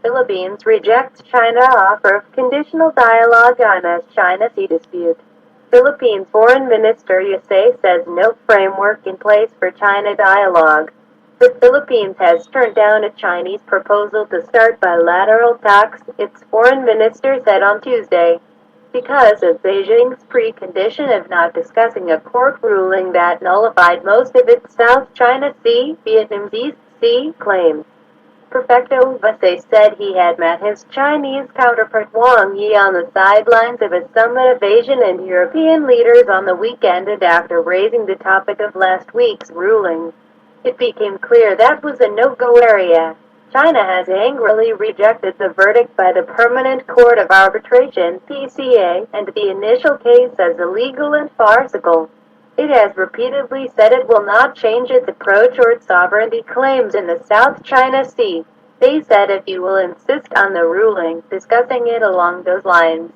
Philippines rejects China offer of conditional dialogue on S.China Sea dispute. Philippines Foreign Minister Yasay says no framework in place for China dialogue. The Philippines has turned down a Chinese proposal to start bilateral talks, its foreign minister said on Tuesday, because of Beijing's precondition of not discussing a court ruling that nullified most of its South China Sea, Vietnam's East Sea claims. Perfecto Yasay said he had met his Chinese counterpart Wang Yi on the sidelines of a summit of Asian and European leaders on the weekend, and after raising the topic of last week's ruling, it became clear that was a no-go area. China has angrily rejected the verdict by the Permanent Court of Arbitration, PCA, and the initial case as illegal and farcical. It has repeatedly said it will not change its approach or its sovereignty claims in the South China Sea. They said if you will insist on the ruling, discussing it along those lines,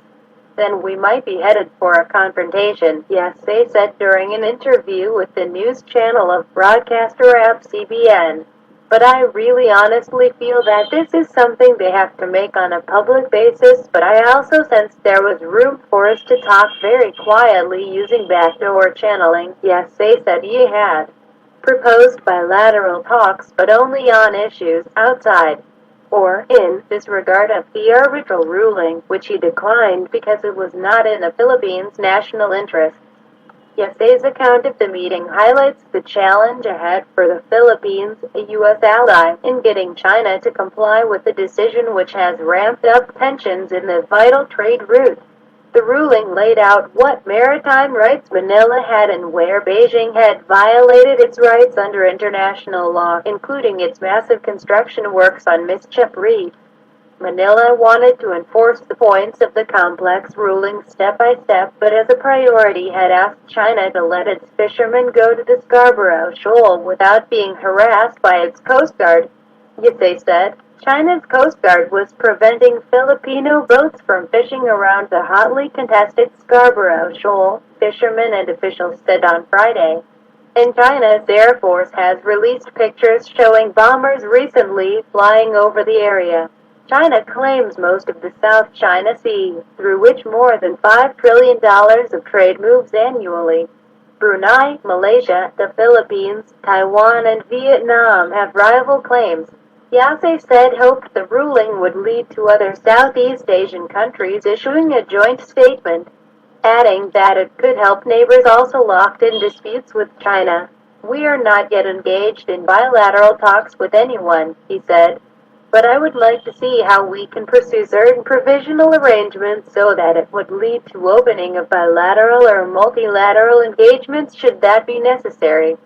then we might be headed for a confrontation, Yasay said during an interview with the news channel of broadcaster CBN. But I really honestly feel that this is something they have to make on a public basis, but I also sensed there was room for us to talk very quietly using backdoor channeling, Yasay said he had proposed bilateral talks, but only on issues outside or in disregard of the arbitral ruling, which he declined because it was not in the Philippines' national interest. Yasay's account of the meeting highlights the challenge ahead for the Philippines, a U.S. ally, in getting China to comply with the decision which has ramped up tensions in the vital trade route. The ruling laid out what maritime rights Manila had and where Beijing had violated its rights under international law, including its massive construction works on Mischap Reef. Manila wanted to enforce the points of the complex ruling step by step, but as a priority had asked China to let its fishermen go to the Scarborough Shoal without being harassed by its Coast Guard. Yasay said China's Coast Guard was preventing Filipino boats from fishing around the hotly contested Scarborough Shoal, fishermen and officials said on Friday. And China's Air Force has released pictures showing bombers recently flying over the area. China claims most of the South China Sea, through which more than $5 trillion of trade moves annually. Brunei, Malaysia, the Philippines, Taiwan, and Vietnam have rival claims. Yasay said hoped the ruling would lead to other Southeast Asian countries issuing a joint statement, adding that it could help neighbors also locked in disputes with China. We are not yet engaged in bilateral talks with anyone, he said, but I would like to see how we can pursue certain provisional arrangements so that it would lead to opening of bilateral or multilateral engagements should that be necessary.